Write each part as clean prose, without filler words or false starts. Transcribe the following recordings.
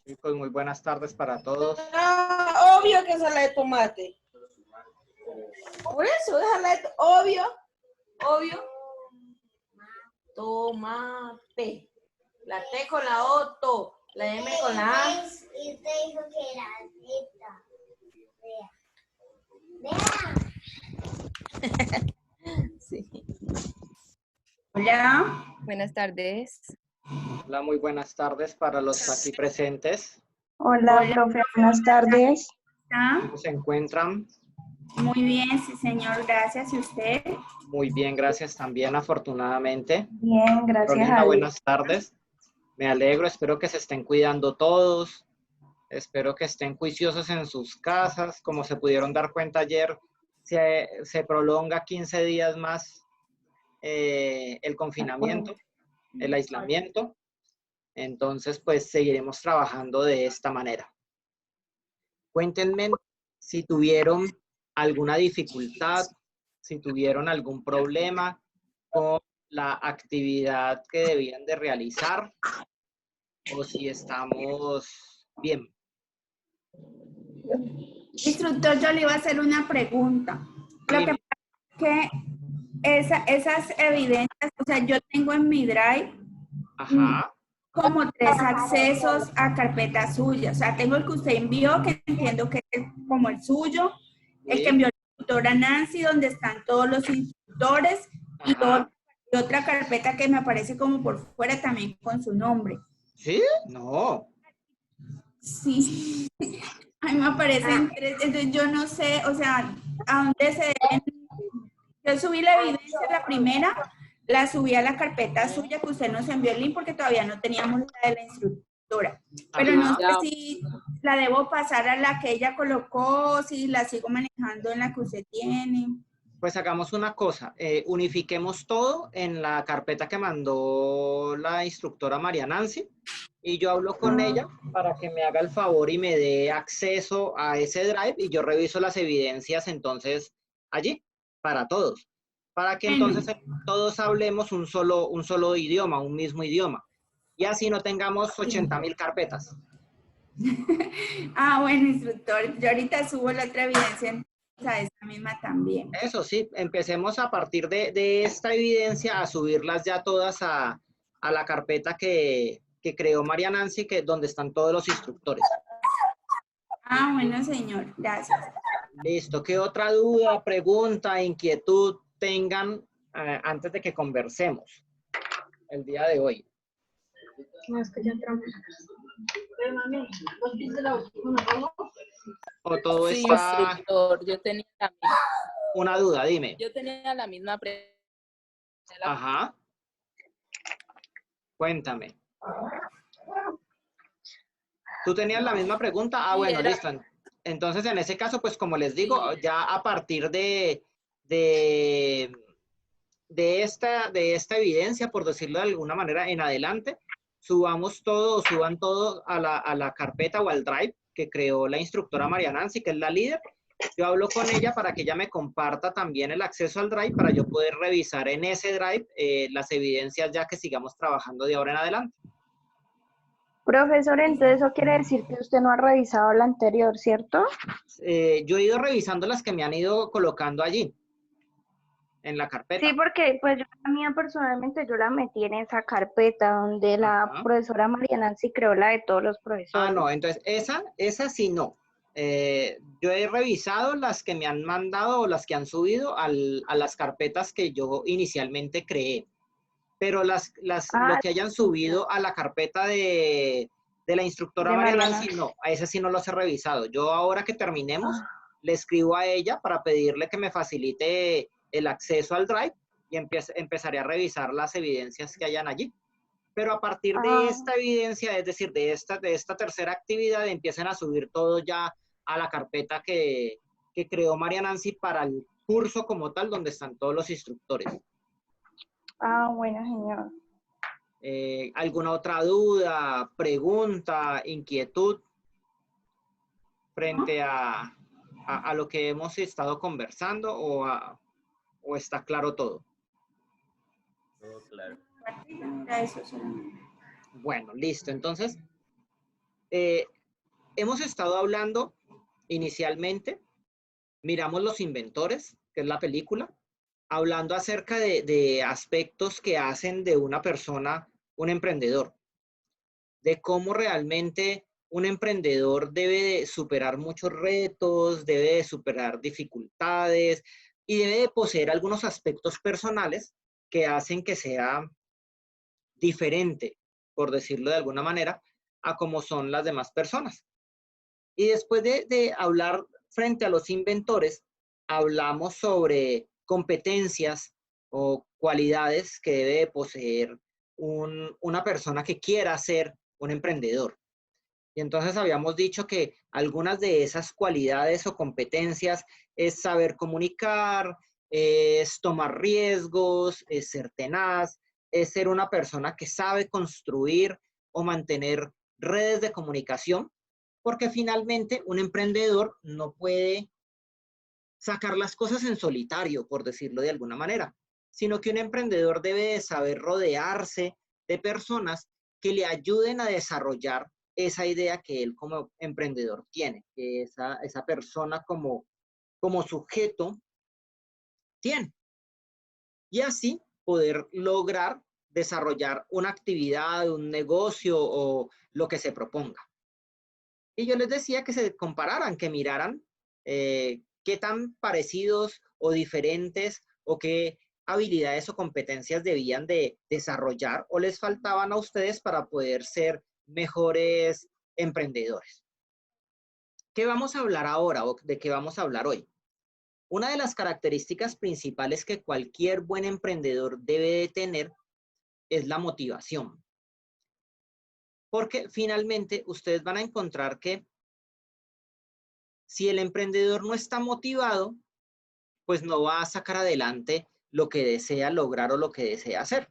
Chicos, muy buenas tardes para todos. Ah, obvio que es la de tomate. Por eso, déjala de obvio. Tomate. La T con la O, to. La M con la A. Y usted dijo que era esta. Vea. Sí. Hola. Buenas tardes. Hola, muy buenas tardes para los aquí presentes. Hola, profe, buenas tardes. ¿Cómo se encuentran? Muy bien, sí, señor, gracias. ¿Y usted? Muy bien, gracias también, afortunadamente. Bien, gracias Carolina, a Dios. buenas tardes. Me alegro, espero que se estén cuidando todos. Espero que estén juiciosos en sus casas. Como se pudieron dar cuenta ayer, se prolonga 15 días más el confinamiento, el aislamiento. Entonces, pues seguiremos trabajando de esta manera. Cuéntenme si tuvieron alguna dificultad, si tuvieron algún problema con la actividad que debían de realizar o si estamos bien. Instructor, yo le iba a hacer una pregunta. Lo que Dime. pasa es que esas evidencias, o sea, yo tengo en mi Drive Ajá. como 3 accesos a carpetas suyas. O sea, tengo el que usted envió, que entiendo que es como el suyo, el que Sí. envió la instructora Nancy, donde están todos los instructores, y Ajá. otra carpeta que me aparece como por fuera también con su nombre. ¿Sí? No. Sí, a mí me aparecen 3, entonces yo no sé, o sea, a dónde se deben. Yo subí la evidencia, la primera, la subí a la carpeta suya que usted nos envió el link porque todavía no teníamos la de la instructora. Pero no Ajá. sé si la debo pasar a la que ella colocó, si la sigo manejando en la que usted tiene. Pues hagamos una cosa, unifiquemos todo en la carpeta que mandó la instructora María Nancy y yo hablo con ella para que me haga el favor y me dé acceso a ese drive y yo reviso las evidencias entonces allí para todos, para que entonces todos hablemos un solo idioma, un mismo idioma y así no tengamos 80.000 carpetas. Ah, bueno, instructor, yo ahorita subo la otra evidencia a esa misma también. Eso sí, empecemos a partir de esta evidencia a subirlas ya todas a la carpeta que creó María Nancy, donde están todos los instructores. Ah, bueno, señor, gracias. Listo. ¿Qué otra duda, pregunta, inquietud tengan antes de que conversemos el día de hoy? No, es que ya entramos. Pero mami, ¿vos viste la última? ¿O todo Sí, está instructor, yo tenía una duda? Dime. la misma pregunta. Ajá. Cuéntame. ¿Tú tenías la misma pregunta? Ah, Sí, bueno, era- listo. Entonces, en ese caso, pues como les digo, ya a partir de esta evidencia, por decirlo de alguna manera, en adelante, suban todo a la carpeta o al drive que creó la instructora María Nancy, que es la líder. Yo hablo con ella para que ella me comparta también el acceso al drive para yo poder revisar en ese drive las evidencias ya que sigamos trabajando de ahora en adelante. Profesor, entonces eso quiere decir que usted no ha revisado la anterior, ¿cierto? Yo he ido revisando las que me han ido colocando allí, en la carpeta. Sí, porque pues yo la mía personalmente yo la metí en esa carpeta donde la Ajá. profesora María Nancy creó la de todos los Ah, profesores. no, entonces esa sí no. Yo he revisado las que me han mandado o las que han subido a las carpetas que yo inicialmente creé. Pero lo Ah, que hayan subido a la carpeta de la instructora de María María Nancy, Nancy. no, a ese sí no los he revisado. Yo ahora que terminemos, Ah, le escribo a ella para pedirle que me facilite el acceso al drive y empezaré a revisar las evidencias que hayan allí. Pero a partir de ah, esta evidencia, es decir, de esta tercera actividad, empiecen a subir todo ya a la carpeta que creó María Nancy para el curso como tal, donde están todos los instructores. bueno, señor. ¿Alguna otra duda, pregunta, inquietud frente a lo que hemos estado conversando o está claro todo? Todo claro. Eso solamente. Bueno, listo. Entonces, hemos estado hablando inicialmente, miramos Los Inventores, que es la película, hablando acerca de aspectos que hacen de una persona un emprendedor, de cómo realmente un emprendedor debe de superar muchos retos, debe de superar dificultades y debe de poseer algunos aspectos personales que hacen que sea diferente, por decirlo de alguna manera, a como son las demás personas. Y después de hablar frente a los inventores, hablamos sobre competencias o cualidades que debe de poseer una persona que quiera ser un emprendedor. Y entonces habíamos dicho que algunas de esas cualidades o competencias es saber comunicar, es tomar riesgos, es ser tenaz, es ser una persona que sabe construir o mantener redes de comunicación, porque finalmente un emprendedor no puede sacar las cosas en solitario, por decirlo de alguna manera, sino que un emprendedor debe de saber rodearse de personas que le ayuden a desarrollar esa idea que él como emprendedor tiene, que esa persona como sujeto tiene. Y así poder lograr desarrollar una actividad, un negocio o lo que se proponga. Y yo les decía que se compararan, que miraran qué tan parecidos o diferentes o qué habilidades o competencias debían de desarrollar o les faltaban a ustedes para poder ser mejores emprendedores. ¿Qué vamos a hablar ahora o de qué vamos a hablar hoy? Una de las características principales que cualquier buen emprendedor debe de tener es la motivación. Porque finalmente ustedes van a encontrar que si el emprendedor no está motivado, pues no va a sacar adelante lo que desea lograr o lo que desea hacer.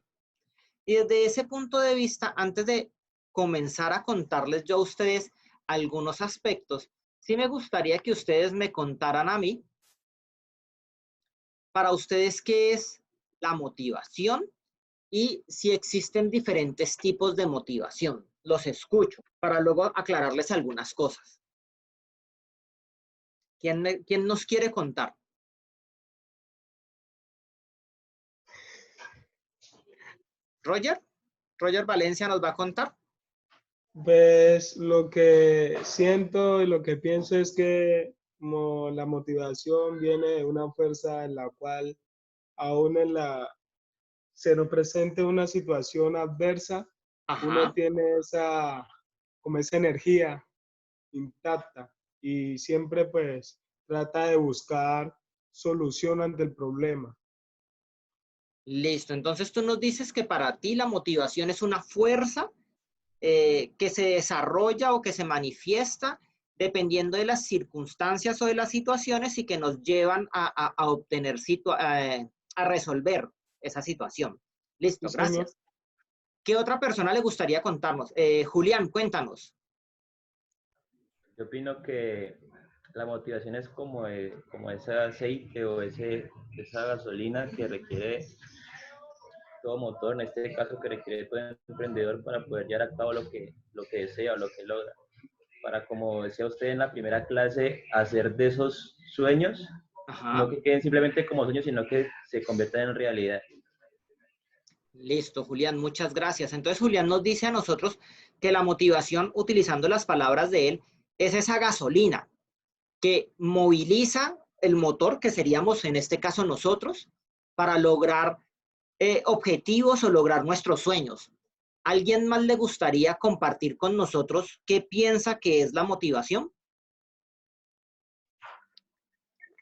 Y desde ese punto de vista, antes de comenzar a contarles yo a ustedes algunos aspectos, sí me gustaría que ustedes me contaran a mí, para ustedes, qué es la motivación y si existen diferentes tipos de motivación. Los escucho para luego aclararles algunas cosas. ¿Quién nos quiere contar? ¿Roger? ¿Roger Valencia nos va a contar? Pues lo que siento y lo que pienso es que como la motivación viene de una fuerza en la cual aún se nos presente una situación adversa, uno Ajá. tiene como esa energía intacta y siempre pues trata de buscar solución ante el problema. Listo. Entonces tú nos dices que para ti la motivación es una fuerza que se desarrolla o que se manifiesta dependiendo de las circunstancias o de las situaciones y que nos llevan a obtener, a resolver esa situación. Listo, Sí, señor. gracias. ¿Qué otra persona le gustaría contarnos? Julián, cuéntanos. Yo opino que la motivación es como ese aceite o esa gasolina que requiere todo motor, en este caso que requiere todo emprendedor para poder llevar a cabo lo que desea o lo que logra. Para, como decía usted en la primera clase, hacer de esos sueños, Ajá. no que queden simplemente como sueños, sino que se conviertan en realidad. Listo, Julián, muchas gracias. Entonces, Julián nos dice a nosotros que la motivación, utilizando las palabras de él, es esa gasolina que moviliza el motor, que seríamos en este caso nosotros, para lograr objetivos o lograr nuestros sueños. ¿Alguien más le gustaría compartir con nosotros qué piensa que es la motivación?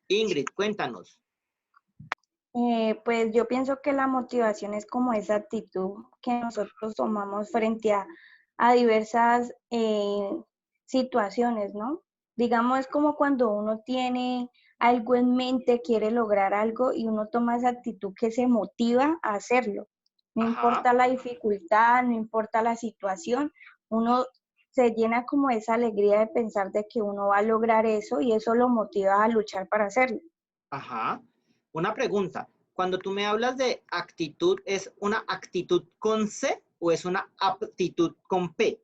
Ingrid, cuéntanos. Pues yo pienso que la motivación es como esa actitud que nosotros tomamos frente a diversas situaciones, ¿no? Digamos, es como cuando uno tiene algo en mente, quiere lograr algo y uno toma esa actitud que se motiva a hacerlo. No Ajá. importa la dificultad, no importa la situación, uno se llena como esa alegría de pensar de que uno va a lograr eso y eso lo motiva a luchar para hacerlo. Ajá. Una pregunta. Cuando tú me hablas de actitud, ¿es una actitud con C o es una aptitud con P?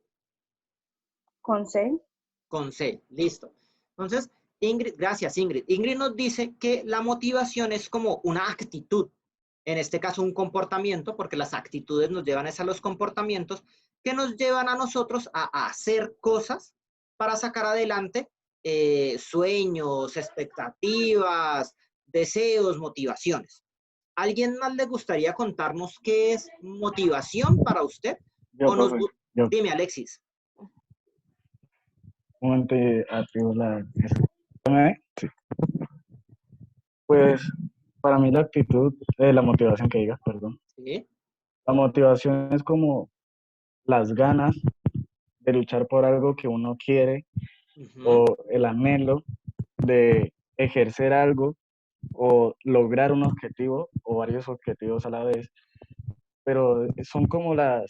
Con C. Con C, listo. Entonces, Ingrid, gracias Ingrid. Ingrid nos dice que la motivación es como una actitud, en este caso un comportamiento, porque las actitudes nos llevan a los comportamientos que nos llevan a nosotros a hacer cosas para sacar adelante sueños, expectativas, deseos, motivaciones. ¿Alguien más le gustaría contarnos qué es motivación para usted? Yo, profe, yo. Dime, Alexis. Un momento, activo la... Sí. Pues para mí la actitud, la motivación que digas, perdón. ¿Sí? La motivación es como las ganas de luchar por algo que uno quiere o el anhelo de ejercer algo o lograr un objetivo o varios objetivos a la vez, pero son como la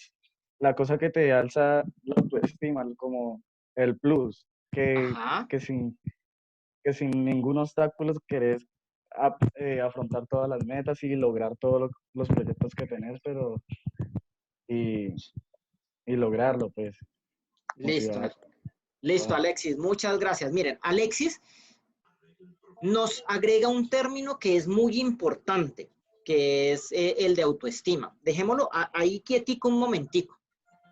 cosa que te alza la autoestima, como el plus, que sin ningún obstáculo querés afrontar todas las metas y lograr todos los proyectos que tenés, pero y lograrlo, pues. Listo. Motivar. Listo, Alexis, muchas gracias. Miren, Alexis nos agrega un término que es muy importante, que es el de autoestima. Dejémoslo ahí quietico un momentico.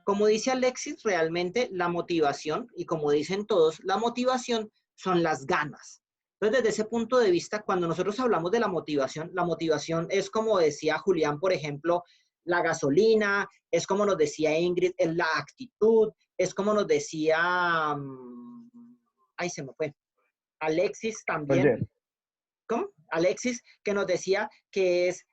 Como dice Alexis, realmente la motivación, y como dicen todos, la motivación son las ganas. Entonces, desde ese punto de vista, cuando nosotros hablamos de la motivación es como decía Julián, por ejemplo, la gasolina, es como nos decía Ingrid, es la actitud, es como nos decía, ay, se me fue, Alexis también. Oye. ¿Cómo? Alexis, que nos decía que es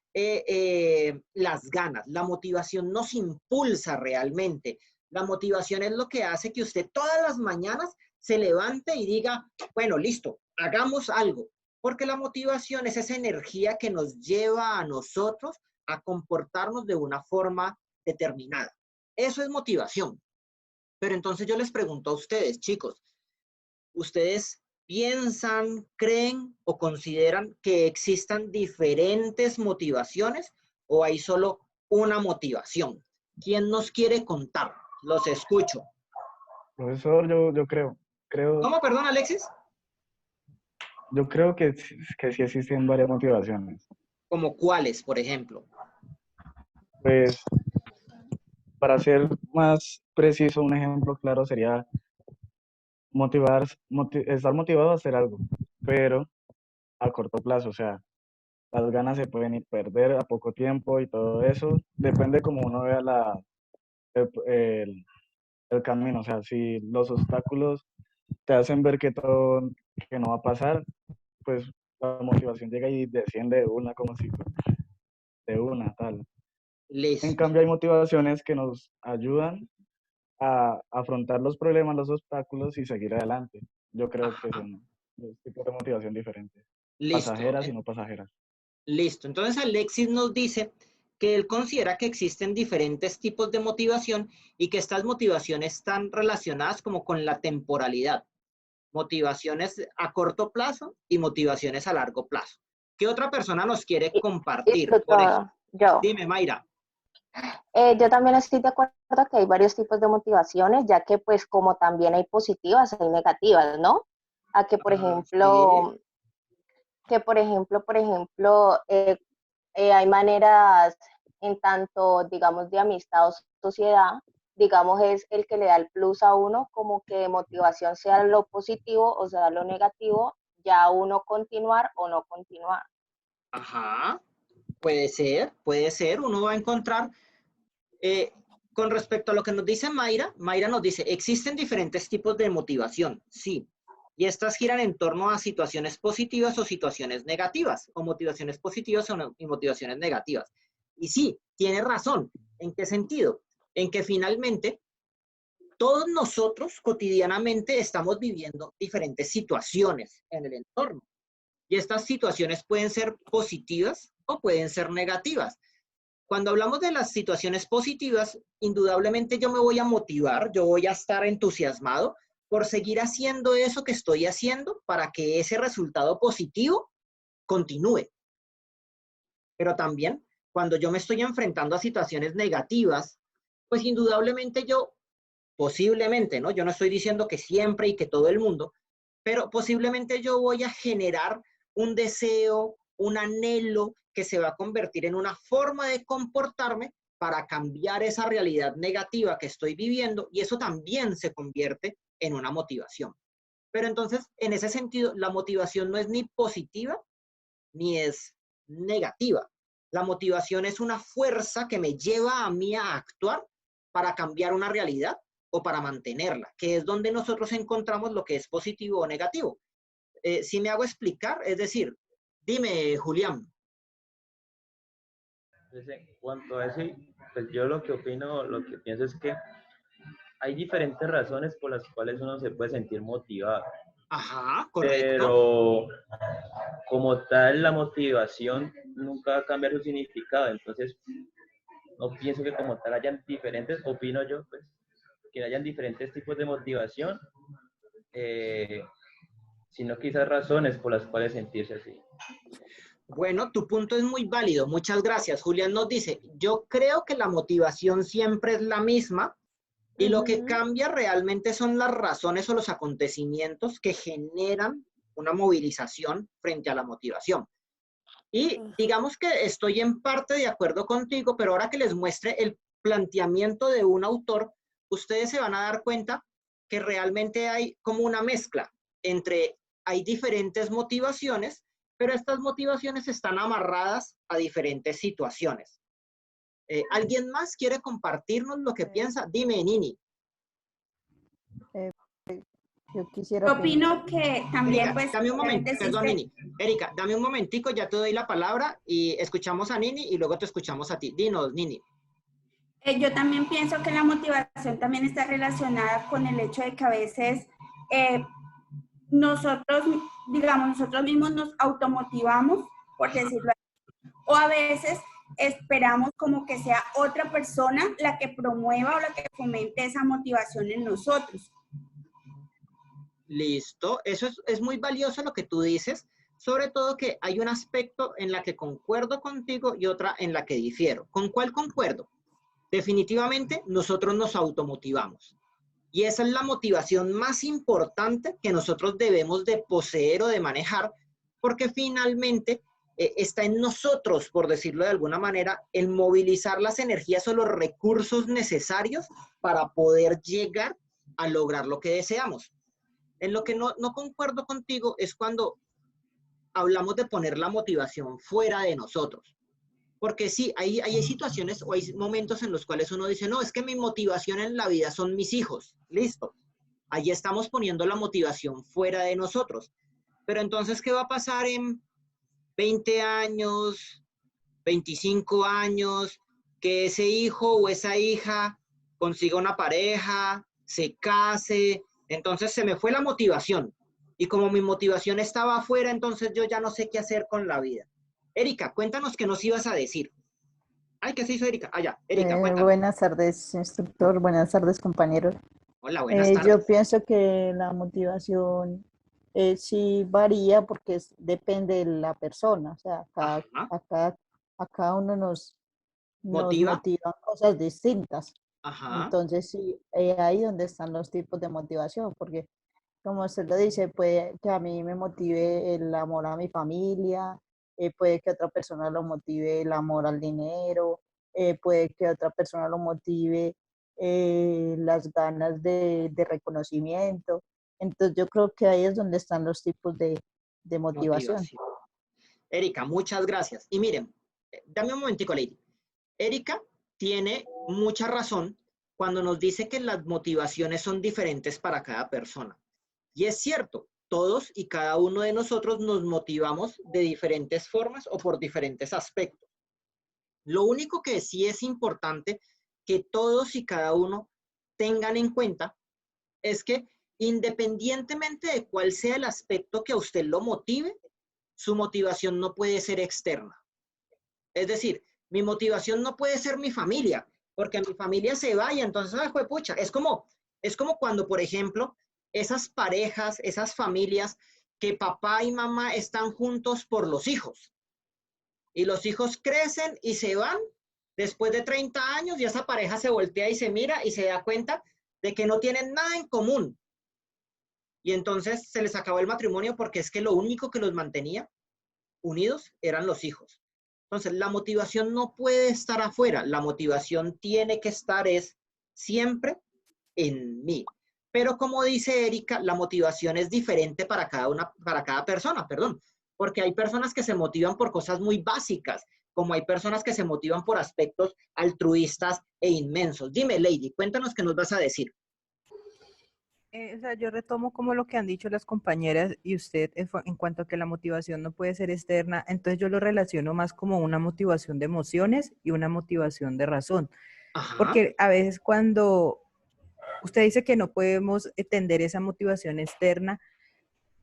las ganas. La motivación nos impulsa realmente. La motivación es lo que hace que usted todas las mañanas se levante y diga, bueno, listo, hagamos algo. Porque la motivación es esa energía que nos lleva a nosotros a comportarnos de una forma determinada. Eso es motivación. Pero entonces yo les pregunto a ustedes, chicos, ¿ustedes piensan, creen o consideran que existan diferentes motivaciones o hay solo una motivación? ¿Quién nos quiere contar? Los escucho. Profesor, yo creo. ¿Cómo, perdón, Alexis? Yo creo que sí existen varias motivaciones. ¿Como cuáles, por ejemplo? Pues, para ser más preciso, un ejemplo claro sería estar motivado a hacer algo, pero a corto plazo, o sea, las ganas se pueden ir perder a poco tiempo y todo eso, depende como uno vea el camino, o sea, si los obstáculos te hacen ver que no va a pasar, pues la motivación llega y desciende de una como si de una tal. Listo. En cambio hay motivaciones que nos ayudan a afrontar los problemas, los obstáculos y seguir adelante. Yo creo que son dos tipos de motivación diferentes. Listo. Pasajeras y no pasajeras. Listo. Entonces Alexis nos dice que él considera que existen diferentes tipos de motivación y que estas motivaciones están relacionadas como con la temporalidad. Motivaciones a corto plazo y motivaciones a largo plazo. ¿Qué otra persona nos quiere compartir? Yo. Dime, Mayra. Yo también estoy de acuerdo que hay varios tipos de motivaciones, ya que pues como también hay positivas, hay negativas, ¿no? A que por ejemplo, hay maneras en tanto, digamos, de amistad o sociedad, digamos, es el que le da el plus a uno, como que motivación sea lo positivo o sea lo negativo, ya uno continuar o no continuar. Ajá, puede ser, uno va a encontrar, con respecto a lo que nos dice Mayra, Mayra nos dice, existen diferentes tipos de motivación, sí, y estas giran en torno a situaciones positivas o situaciones negativas, o motivaciones positivas y motivaciones negativas. Y sí, tiene razón. ¿En qué sentido? En que finalmente todos nosotros cotidianamente estamos viviendo diferentes situaciones en el entorno. Y estas situaciones pueden ser positivas o pueden ser negativas. Cuando hablamos de las situaciones positivas, indudablemente yo me voy a motivar, yo voy a estar entusiasmado por seguir haciendo eso que estoy haciendo para que ese resultado positivo continúe. Pero también, cuando yo me estoy enfrentando a situaciones negativas pues indudablemente yo, posiblemente, ¿no? Yo no estoy diciendo que siempre y que todo el mundo, pero posiblemente yo voy a generar un deseo, un anhelo que se va a convertir en una forma de comportarme para cambiar esa realidad negativa que estoy viviendo, y eso también se convierte en una motivación. Pero entonces, en ese sentido, la motivación no es ni positiva ni es negativa. La motivación es una fuerza que me lleva a mí a actuar para cambiar una realidad o para mantenerla, que es donde nosotros encontramos lo que es positivo o negativo. Si me hago explicar, es decir, dime, Julián. Pues en cuanto a eso, pues yo lo que opino, lo que pienso es que hay diferentes razones por las cuales uno se puede sentir motivado. Ajá, correcto. Pero como tal, la motivación nunca va a cambiar su significado. Entonces, no pienso que como tal hayan diferentes, opino yo, pues, que hayan diferentes tipos de motivación, sino quizás razones por las cuales sentirse así. Bueno, tu punto es muy válido. Muchas gracias. Julián nos dice, yo creo que la motivación siempre es la misma y lo que cambia realmente son las razones o los acontecimientos que generan una movilización frente a la motivación. Y digamos que estoy en parte de acuerdo contigo, pero ahora que les muestre el planteamiento de un autor, ustedes se van a dar cuenta que realmente hay como una mezcla entre, hay diferentes motivaciones, pero estas motivaciones están amarradas a diferentes situaciones. ¿Alguien más quiere compartirnos lo que piensa? Dime, Nini. Yo quisiera... Opino que también, Erika, pues... dame un momento, perdón, existe... Nini. Erika, dame un momentico, ya te doy la palabra y escuchamos a Nini y luego te escuchamos a ti. Dinos, Nini. Yo también pienso que la motivación también está relacionada con el hecho de que a veces nosotros, digamos, nosotros mismos nos automotivamos, por decirlo así, o a veces esperamos como que sea otra persona la que promueva o la que fomente esa motivación en nosotros. Listo, eso es muy valioso lo que tú dices, sobre todo que hay un aspecto en la que concuerdo contigo y otra en la que difiero. ¿Con cuál concuerdo? Definitivamente nosotros nos automotivamos. Y esa es la motivación más importante que nosotros debemos de poseer o de manejar, porque finalmente está en nosotros, por decirlo de alguna manera, el movilizar las energías o los recursos necesarios para poder llegar a lograr lo que deseamos. En lo que no concuerdo contigo es cuando hablamos de poner la motivación fuera de nosotros. Porque sí, hay situaciones o hay momentos en los cuales uno dice, no, es que mi motivación en la vida son mis hijos. Listo. Allí estamos poniendo la motivación fuera de nosotros. Pero entonces, ¿qué va a pasar en 20 años, 25 años, que ese hijo o esa hija consiga una pareja, se case? Entonces se me fue la motivación. Y como mi motivación estaba afuera, entonces yo ya no sé qué hacer con la vida. Erika, cuéntanos qué nos ibas a decir. Ay, ¿qué se hizo Erika? Ah, ya. Erika, cuéntanos. Buenas tardes, instructor. Buenas tardes, compañeros. Hola, buenas tardes. Yo pienso que la motivación sí varía porque depende de la persona. O sea, a cada uno nos motivan cosas distintas. Ajá. Entonces, sí, ahí donde están los tipos de motivación, porque como usted lo dice, puede que a mí me motive el amor a mi familia, puede que otra persona lo motive el amor al dinero, puede que otra persona lo motive las ganas de reconocimiento. Entonces yo creo que ahí es donde están los tipos de motivación. Erika, muchas gracias. Y miren, dame un momentico, Lady. Erika tiene mucha razón cuando nos dice que las motivaciones son diferentes para cada persona. Y es cierto, todos y cada uno de nosotros nos motivamos de diferentes formas o por diferentes aspectos. Lo único que sí es importante que todos y cada uno tengan en cuenta es que independientemente de cuál sea el aspecto que a usted lo motive, su motivación no puede ser externa. Es decir, mi motivación no puede ser mi familia, porque mi familia se va y entonces, ¡ay, juepucha! Es como cuando, por ejemplo, esas parejas, esas familias que papá y mamá están juntos por los hijos. Y los hijos crecen y se van Después de 30 años, ya esa pareja se voltea y se mira y se da cuenta de que no tienen nada en común. Y entonces se les acabó el matrimonio porque es que lo único que los mantenía unidos eran los hijos. Entonces, la motivación no puede estar afuera. La motivación tiene que estar siempre en mí. Pero como dice Erika, la motivación es diferente para cada persona, porque hay personas que se motivan por cosas muy básicas, como hay personas que se motivan por aspectos altruistas e inmensos. Dime, Lady, cuéntanos qué nos vas a decir. O sea, yo retomo como lo que han dicho las compañeras y usted en cuanto a que la motivación no puede ser externa, entonces yo lo relaciono más como una motivación de emociones y una motivación de razón. Ajá. Porque a veces cuando usted dice que no podemos entender esa motivación externa,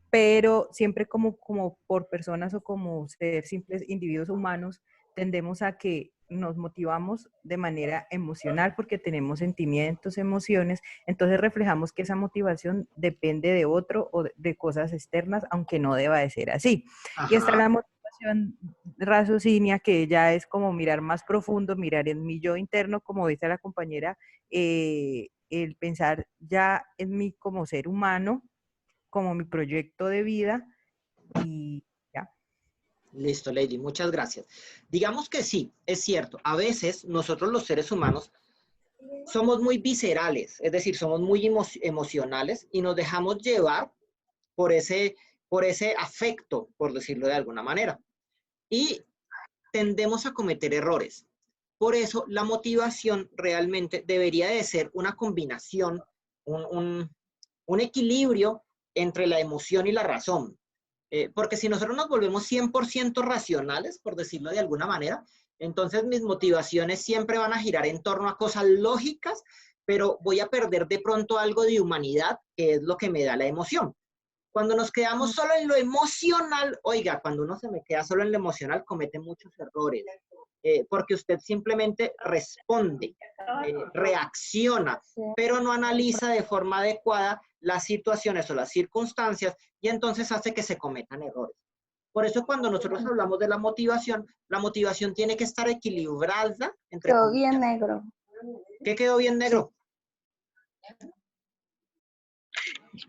pero siempre como por personas o como ser simples individuos humanos, tendemos a que nos motivamos de manera emocional porque tenemos sentimientos, emociones, entonces reflejamos que esa motivación depende de otro o de cosas externas, aunque no deba de ser así. Ajá. Y está la motivación raciocinio, que ya es como mirar más profundo, mirar en mi yo interno, como dice la compañera, el pensar ya en mí como ser humano, como mi proyecto de vida y ya. Listo, Lady, muchas gracias. Digamos que sí, es cierto. A veces nosotros los seres humanos somos muy viscerales, es decir, somos muy emocionales y nos dejamos llevar por ese afecto, por decirlo de alguna manera. Y tendemos a cometer errores. Por eso la motivación realmente debería de ser una combinación, un equilibrio entre la emoción y la razón. Porque si nosotros nos volvemos 100% racionales, por decirlo de alguna manera, entonces mis motivaciones siempre van a girar en torno a cosas lógicas, pero voy a perder de pronto algo de humanidad, que es lo que me da la emoción. Cuando nos quedamos solo en lo emocional, oiga, cuando uno se me queda solo en lo emocional, comete muchos errores, porque usted simplemente responde, reacciona, pero no analiza de forma adecuada las situaciones o las circunstancias y entonces hace que se cometan errores. Por eso cuando nosotros hablamos de la motivación tiene que estar equilibrada entre... Quedó bien negro. ¿Qué quedó bien negro?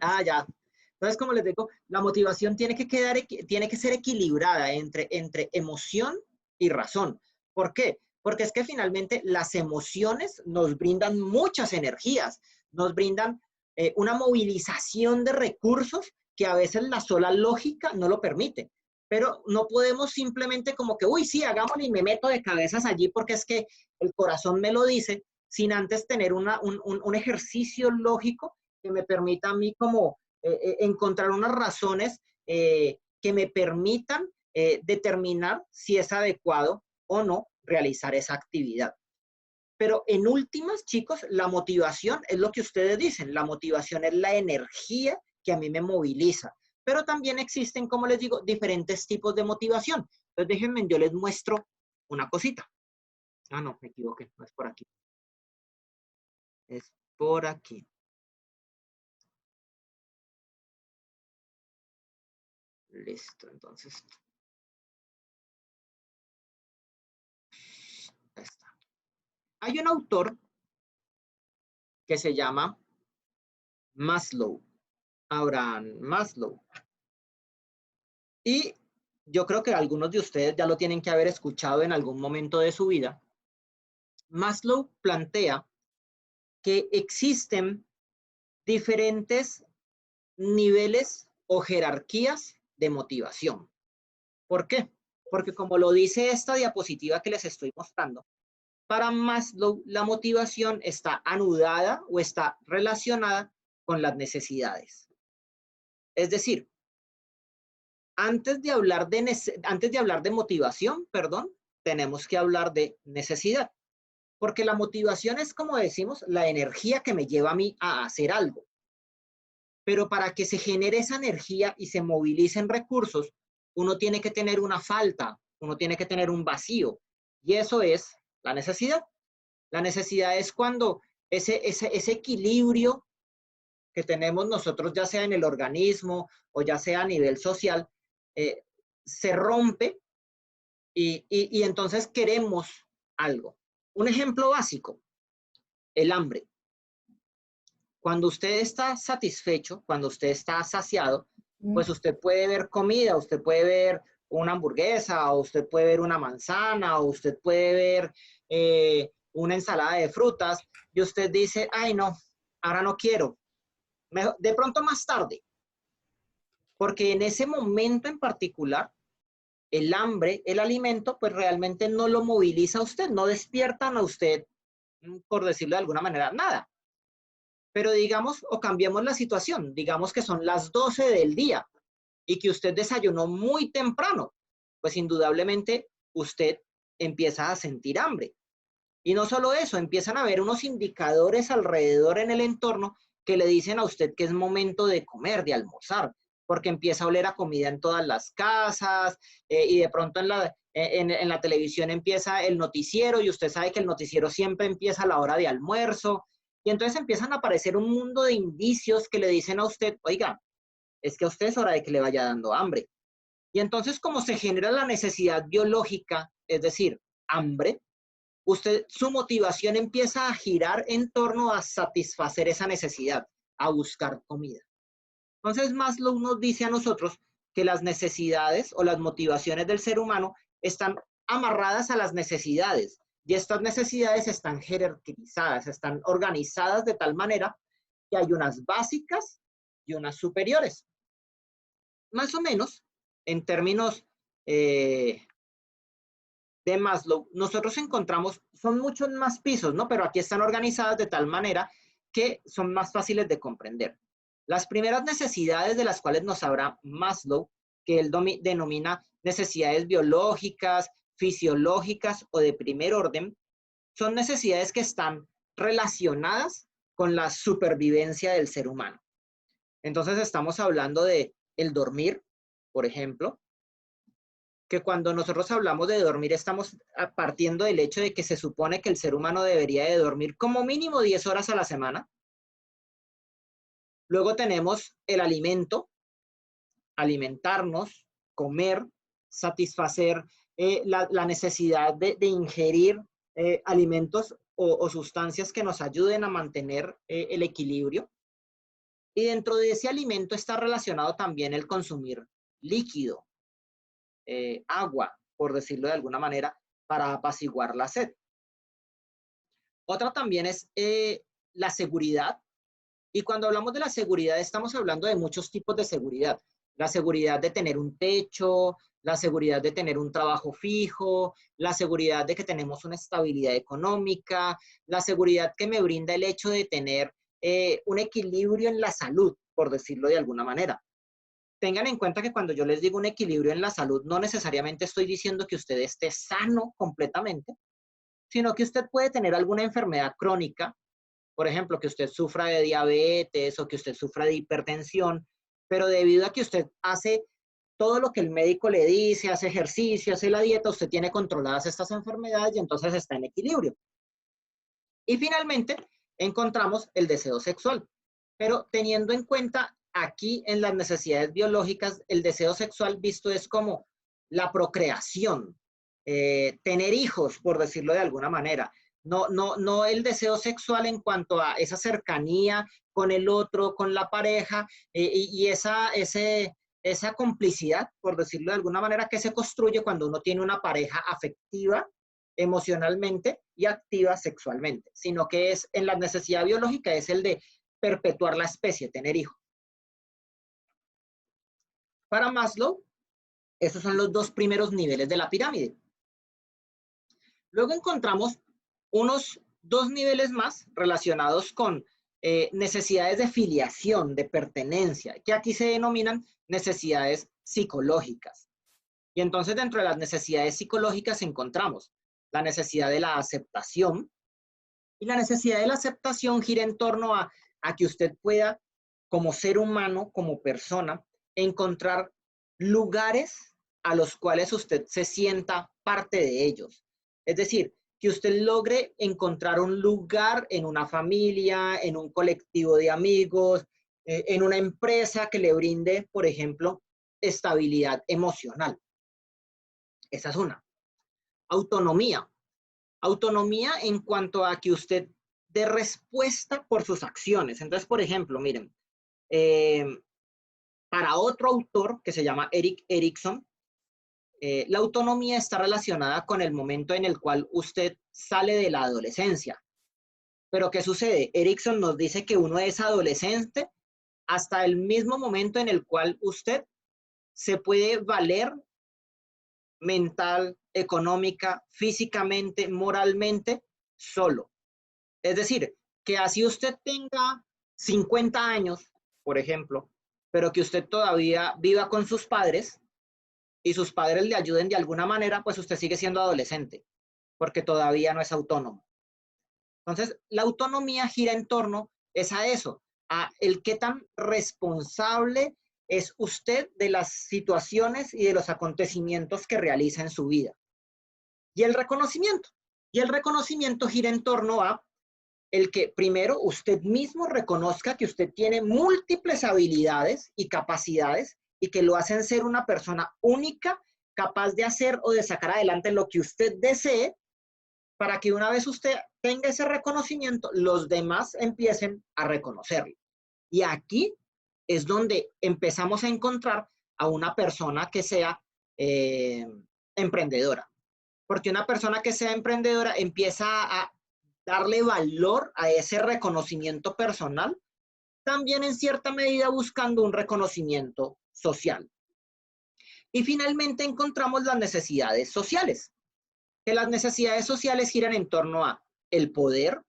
Ah, ya. Entonces, como les digo, la motivación tiene que ser equilibrada entre emoción y razón. ¿Por qué? Porque es que finalmente las emociones nos brindan muchas energías, nos brindan una movilización de recursos que a veces la sola lógica no lo permite. Pero no podemos simplemente como que, uy, sí, hagámoslo y me meto de cabezas allí porque es que el corazón me lo dice, sin antes tener un ejercicio lógico que me permita a mí como encontrar unas razones que me permitan determinar si es adecuado o no realizar esa actividad. Pero en últimas, chicos, la motivación es lo que ustedes dicen. La motivación es la energía que a mí me moviliza. Pero también existen, como les digo, diferentes tipos de motivación. Entonces, déjenme, yo les muestro una cosita. Ah, no, me equivoqué. No es por aquí. Es por aquí. Listo, entonces. Ahí está. Hay un autor que se llama Maslow, Abraham Maslow. Y yo creo que algunos de ustedes ya lo tienen que haber escuchado en algún momento de su vida. Maslow plantea que existen diferentes niveles o jerarquías de motivación. ¿Por qué? Porque como lo dice esta diapositiva que les estoy mostrando, para Maslow la motivación está anudada o está relacionada con las necesidades. Es decir, antes de hablar de motivación, tenemos que hablar de necesidad. Porque la motivación es, como decimos, la energía que me lleva a mí a hacer algo. Pero para que se genere esa energía y se movilicen recursos, uno tiene que tener una falta, uno tiene que tener un vacío. Y eso es la necesidad. La necesidad es cuando ese equilibrio que tenemos nosotros, ya sea en el organismo o ya sea a nivel social, se rompe y entonces queremos algo. Un ejemplo básico, el hambre. Cuando usted está satisfecho, cuando usted está saciado, pues usted puede ver comida, usted puede ver una hamburguesa, o usted puede ver una manzana, o usted puede ver una ensalada de frutas, y usted dice, ay no, ahora no quiero, de pronto más tarde. Porque en ese momento en particular, el hambre, el alimento, pues realmente no lo moviliza a usted, no despiertan a usted, por decirlo de alguna manera, nada. Pero digamos, o cambiamos la situación, digamos que son las 12 del día y que usted desayunó muy temprano, pues indudablemente usted empieza a sentir hambre. Y no solo eso, empiezan a haber unos indicadores alrededor en el entorno que le dicen a usted que es momento de comer, de almorzar, porque empieza a oler a comida en todas las casas y de pronto en la televisión empieza el noticiero y usted sabe que el noticiero siempre empieza a la hora de almuerzo. Y entonces empiezan a aparecer un mundo de indicios que le dicen a usted, oiga, es que a usted es hora de que le vaya dando hambre. Y entonces como se genera la necesidad biológica, es decir, hambre, su motivación empieza a girar en torno a satisfacer esa necesidad, a buscar comida. Entonces Maslow nos dice a nosotros que las necesidades o las motivaciones del ser humano están amarradas a las necesidades. Y estas necesidades están jerarquizadas, están organizadas de tal manera que hay unas básicas y unas superiores. Más o menos, en términos de Maslow, nosotros encontramos, son muchos más pisos, ¿no? Pero aquí están organizadas de tal manera que son más fáciles de comprender. Las primeras necesidades de las cuales nos habla Maslow, que él denomina necesidades biológicas, fisiológicas o de primer orden, son necesidades que están relacionadas con la supervivencia del ser humano. Entonces estamos hablando de el dormir, por ejemplo, que cuando nosotros hablamos de dormir estamos partiendo del hecho de que se supone que el ser humano debería de dormir como mínimo 10 horas a la semana. Luego tenemos el alimento, alimentarnos, comer, satisfacer la necesidad de ingerir alimentos o sustancias que nos ayuden a mantener el equilibrio. Y dentro de ese alimento está relacionado también el consumir líquido, agua, por decirlo de alguna manera, para apaciguar la sed. Otra también es la seguridad. Y cuando hablamos de la seguridad, estamos hablando de muchos tipos de seguridad. La seguridad de tener un techo, la seguridad de tener un trabajo fijo, la seguridad de que tenemos una estabilidad económica, la seguridad que me brinda el hecho de tener un equilibrio en la salud, por decirlo de alguna manera. Tengan en cuenta que cuando yo les digo un equilibrio en la salud, no necesariamente estoy diciendo que usted esté sano completamente, sino que usted puede tener alguna enfermedad crónica, por ejemplo, que usted sufra de diabetes o que usted sufra de hipertensión, pero debido a que usted hace todo lo que el médico le dice, hace ejercicio, hace la dieta, usted tiene controladas estas enfermedades y entonces está en equilibrio. Y finalmente, encontramos el deseo sexual. Pero teniendo en cuenta aquí en las necesidades biológicas, el deseo sexual visto es como la procreación, tener hijos, por decirlo de alguna manera. No el deseo sexual en cuanto a esa cercanía con el otro, con la pareja, y esa complicidad, por decirlo de alguna manera, que se construye cuando uno tiene una pareja afectiva emocionalmente y activa sexualmente, sino que es en la necesidad biológica, es el de perpetuar la especie, tener hijos. Para Maslow, esos son los dos primeros niveles de la pirámide. Luego encontramos unos dos niveles más relacionados con necesidades de filiación, de pertenencia, que aquí se denominan necesidades psicológicas. Y entonces dentro de las necesidades psicológicas encontramos la necesidad de la aceptación, y la necesidad de la aceptación gira en torno a que usted pueda, como ser humano, como persona, encontrar lugares a los cuales usted se sienta parte de ellos. Es decir, que usted logre encontrar un lugar en una familia, en un colectivo de amigos, en una empresa que le brinde, por ejemplo, estabilidad emocional. Esa es una. Autonomía. Autonomía en cuanto a que usted dé respuesta por sus acciones. Entonces, por ejemplo, miren, para otro autor que se llama Erik Erikson, la autonomía está relacionada con el momento en el cual usted sale de la adolescencia. Pero ¿qué sucede? Erikson nos dice que uno es adolescente hasta el mismo momento en el cual usted se puede valer mental, económica, físicamente, moralmente, solo. Es decir, que así usted tenga 50 años, por ejemplo, pero que usted todavía viva con sus padres y sus padres le ayuden de alguna manera, pues usted sigue siendo adolescente, porque todavía no es autónomo. Entonces, la autonomía gira en torno a eso, a el qué tan responsable es usted de las situaciones y de los acontecimientos que realiza en su vida. Y el reconocimiento. Y el reconocimiento gira en torno a el que primero usted mismo reconozca que usted tiene múltiples habilidades y capacidades y que lo hacen ser una persona única, capaz de hacer o de sacar adelante lo que usted desee, para que una vez usted tenga ese reconocimiento, los demás empiecen a reconocerlo. Y aquí es donde empezamos a encontrar a una persona que sea emprendedora. Porque una persona que sea emprendedora empieza a darle valor a ese reconocimiento personal, también en cierta medida buscando un reconocimiento social. Y finalmente encontramos las necesidades sociales, que las necesidades sociales giran en torno a el poder,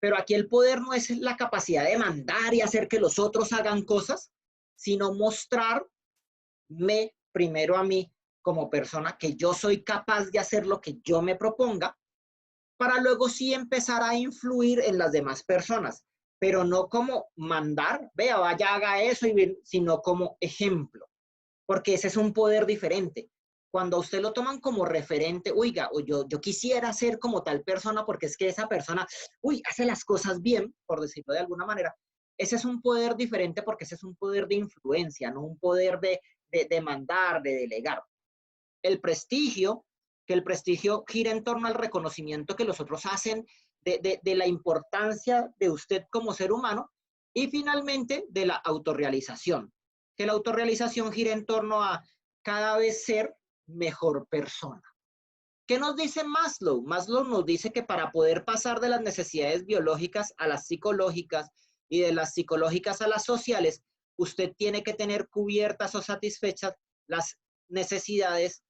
pero aquí el poder no es la capacidad de mandar y hacer que los otros hagan cosas, sino mostrarme primero a mí como persona que yo soy capaz de hacer lo que yo me proponga, para luego sí empezar a influir en las demás personas, pero no como mandar, vea, vaya, haga eso, sino como ejemplo, porque ese es un poder diferente. Cuando a usted lo toman como referente, oiga, o yo quisiera ser como tal persona porque es que esa persona, hace las cosas bien, por decirlo de alguna manera, ese es un poder diferente porque ese es un poder de influencia, no un poder de mandar, de delegar. El prestigio, que el prestigio gira en torno al reconocimiento que los otros hacen de la importancia de usted como ser humano, y finalmente de la autorrealización, que la autorrealización gira en torno a cada vez ser mejor persona. ¿Qué nos dice Maslow? Maslow nos dice que para poder pasar de las necesidades biológicas a las psicológicas y de las psicológicas a las sociales, usted tiene que tener cubiertas o satisfechas las necesidades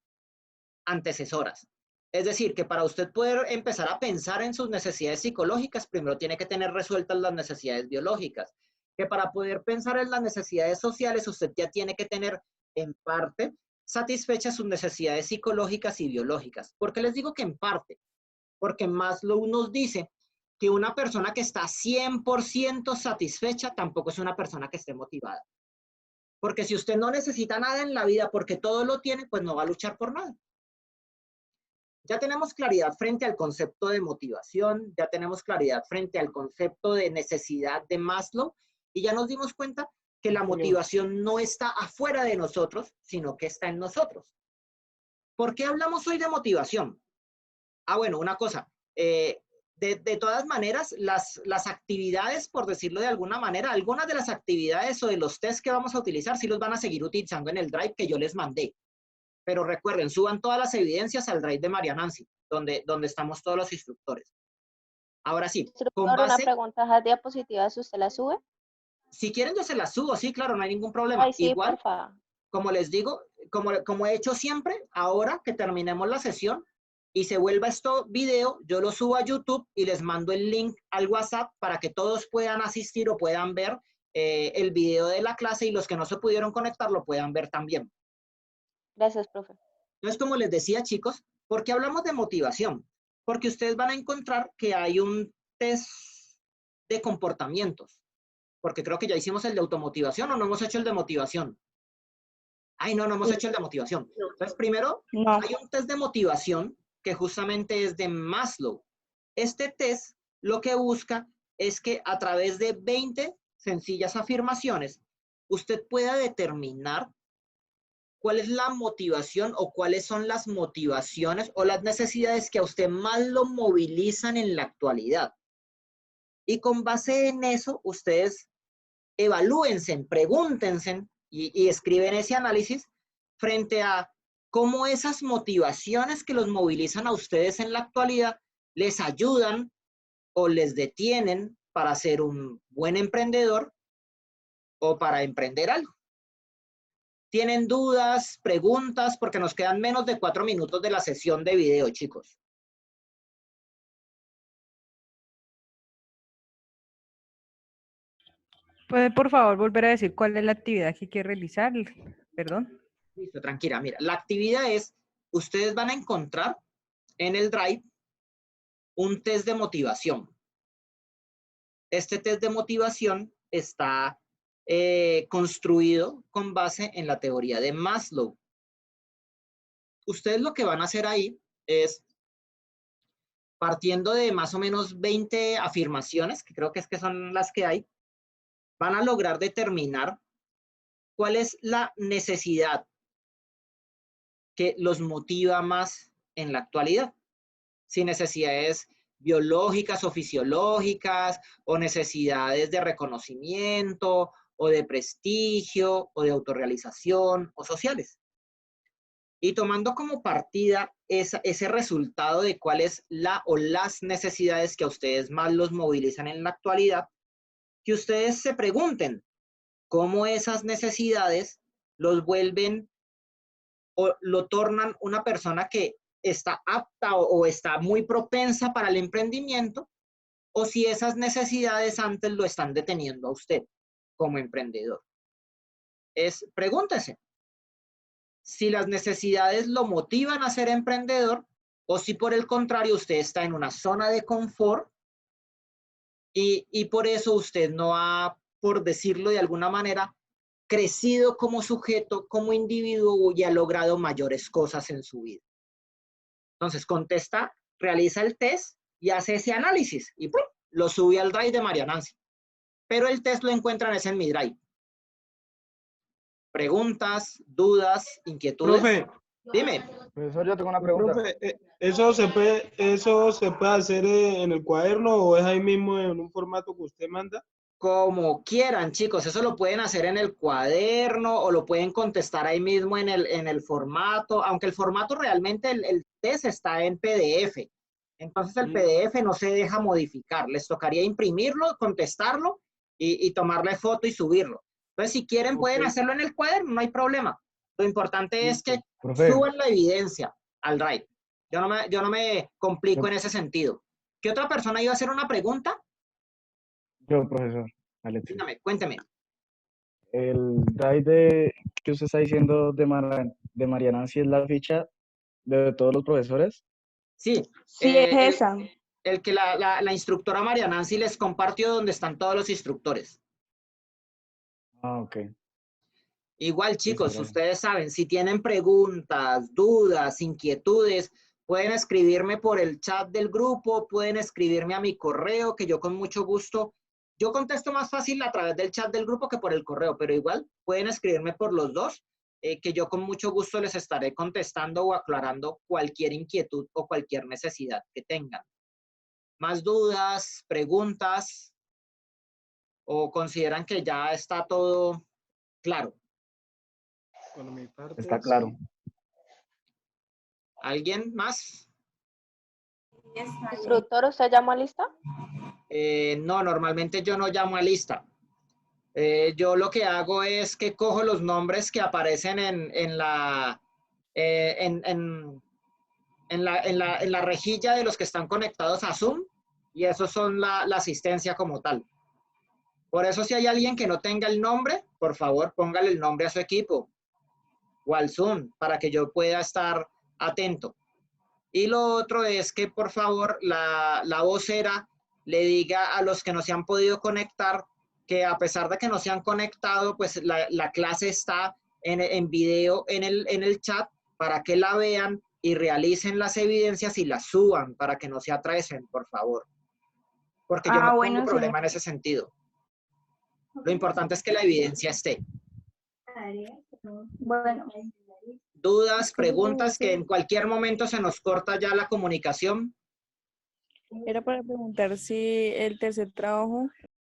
antecesoras. Es decir, que para usted poder empezar a pensar en sus necesidades psicológicas, primero tiene que tener resueltas las necesidades biológicas. Que para poder pensar en las necesidades sociales, usted ya tiene que tener en parte satisfechas sus necesidades psicológicas y biológicas. ¿Por qué les digo que en parte? Porque Maslow nos dice que una persona que está 100% satisfecha tampoco es una persona que esté motivada. Porque si usted no necesita nada en la vida porque todo lo tiene, pues no va a luchar por nada. Ya tenemos claridad frente al concepto de motivación, ya tenemos claridad frente al concepto de necesidad de Maslow, y ya nos dimos cuenta que la motivación no está afuera de nosotros, sino que está en nosotros. ¿Por qué hablamos hoy de motivación? Bueno, una cosa, de todas maneras, las actividades, por decirlo de alguna manera, algunas de las actividades o de los tests que vamos a utilizar, sí los van a seguir utilizando en el Drive que yo les mandé. Pero recuerden, suban todas las evidencias al Drive de María Nancy, donde estamos todos los instructores. Ahora sí, con base... Una pregunta, ¿las diapositivas usted las sube? Si quieren, yo se las subo, sí, claro, no hay ningún problema. Ay, sí, igual, porfa. Como les digo, como he hecho siempre, ahora que terminemos la sesión y se vuelva esto video, yo lo subo a YouTube y les mando el link al WhatsApp para que todos puedan asistir o puedan ver el video de la clase, y los que no se pudieron conectar lo puedan ver también. Gracias, profe. Entonces, como les decía, chicos, ¿por qué hablamos de motivación? Porque ustedes van a encontrar que hay un test de comportamientos. Porque creo que ya hicimos el de automotivación, ¿o no hemos hecho el de motivación? Ay, no hemos hecho el de motivación. Entonces, primero, hay un test de motivación que justamente es de Maslow. Este test lo que busca es que a través de 20 sencillas afirmaciones, usted pueda determinar cuál es la motivación o cuáles son las motivaciones o las necesidades que a usted más lo movilizan en la actualidad. Y con base en eso, ustedes evalúense, pregúntense y escriben ese análisis frente a cómo esas motivaciones que los movilizan a ustedes en la actualidad les ayudan o les detienen para ser un buen emprendedor o para emprender algo. ¿Tienen dudas, preguntas? Porque nos quedan menos de 4 minutos de la sesión de video, chicos. ¿Puede por favor volver a decir cuál es la actividad que quiere realizar? Perdón. Listo, tranquila. Mira, la actividad es, ustedes van a encontrar en el Drive un test de motivación. Este test de motivación está construido con base en la teoría de Maslow. Ustedes lo que van a hacer ahí es, partiendo de más o menos 20 afirmaciones, que creo que son las que hay, van a lograr determinar cuál es la necesidad que los motiva más en la actualidad. Si necesidades biológicas o fisiológicas, o necesidades de reconocimiento, o de prestigio, o de autorrealización, o sociales. Y tomando como partida ese resultado de cuál es la o las necesidades que a ustedes más los movilizan en la actualidad, que ustedes se pregunten cómo esas necesidades los vuelven o lo tornan una persona que está apta o está muy propensa para el emprendimiento, o si esas necesidades antes lo están deteniendo a usted como emprendedor. Pregúntese si las necesidades lo motivan a ser emprendedor o si por el contrario usted está en una zona de confort y por eso usted no ha, por decirlo de alguna manera, crecido como sujeto, como individuo y ha logrado mayores cosas en su vida. Entonces contesta, realiza el test y hace ese análisis y ¡pum!, lo sube al Drive de María Nancy. Pero el test lo encuentran en mi Drive. Preguntas, dudas, inquietudes. Profe. Dime. Profesor, yo tengo una pregunta. Profe, ¿eso se puede hacer en el cuaderno o es ahí mismo en un formato que usted manda? Como quieran, chicos. Eso lo pueden hacer en el cuaderno o lo pueden contestar ahí mismo en el formato. Aunque el formato realmente, el test está en PDF. Entonces el PDF no se deja modificar. Les tocaría imprimirlo, contestarlo y tomarle foto y subirlo. Entonces, si quieren, pueden hacerlo en el cuaderno, no hay problema. Lo importante es que suban la evidencia al Drive. Yo no me complico en ese sentido. ¿Qué otra persona iba a hacer una pregunta? Yo, profesor. Alex. Dígame, cuénteme. El Drive que usted está diciendo de María Nancy es la ficha de todos los profesores. Sí. Sí, es esa. El que la instructora María Nancy les compartió donde están todos los instructores. Ah, ok. Igual, chicos, ustedes saben, si tienen preguntas, dudas, inquietudes, pueden escribirme por el chat del grupo, pueden escribirme a mi correo, que yo con mucho gusto, yo contesto más fácil a través del chat del grupo que por el correo, pero igual pueden escribirme por los dos, que yo con mucho gusto les estaré contestando o aclarando cualquier inquietud o cualquier necesidad que tengan. ¿Más dudas, preguntas? ¿O consideran que ya está todo claro? Por mi parte, está claro. ¿Alguien más? Instructor, ¿usted llamó a lista? No, normalmente yo no llamo a lista. Yo lo que hago es que cojo los nombres que aparecen en la rejilla de los que están conectados a Zoom, y esos son la asistencia como tal. Por eso, si hay alguien que no tenga el nombre, por favor, póngale el nombre a su equipo o al Zoom para que yo pueda estar atento. Y lo otro es que, por favor, la vocera le diga a los que no se han podido conectar que a pesar de que no se han conectado, pues la clase está en video en el chat para que la vean y realicen las evidencias y las suban para que no se atrasen, por favor. Porque yo no tengo problema en ese sentido. Lo importante es que la evidencia esté. Bueno, dudas, preguntas, que en cualquier momento se nos corta ya la comunicación. Era para preguntar si el tercer trabajo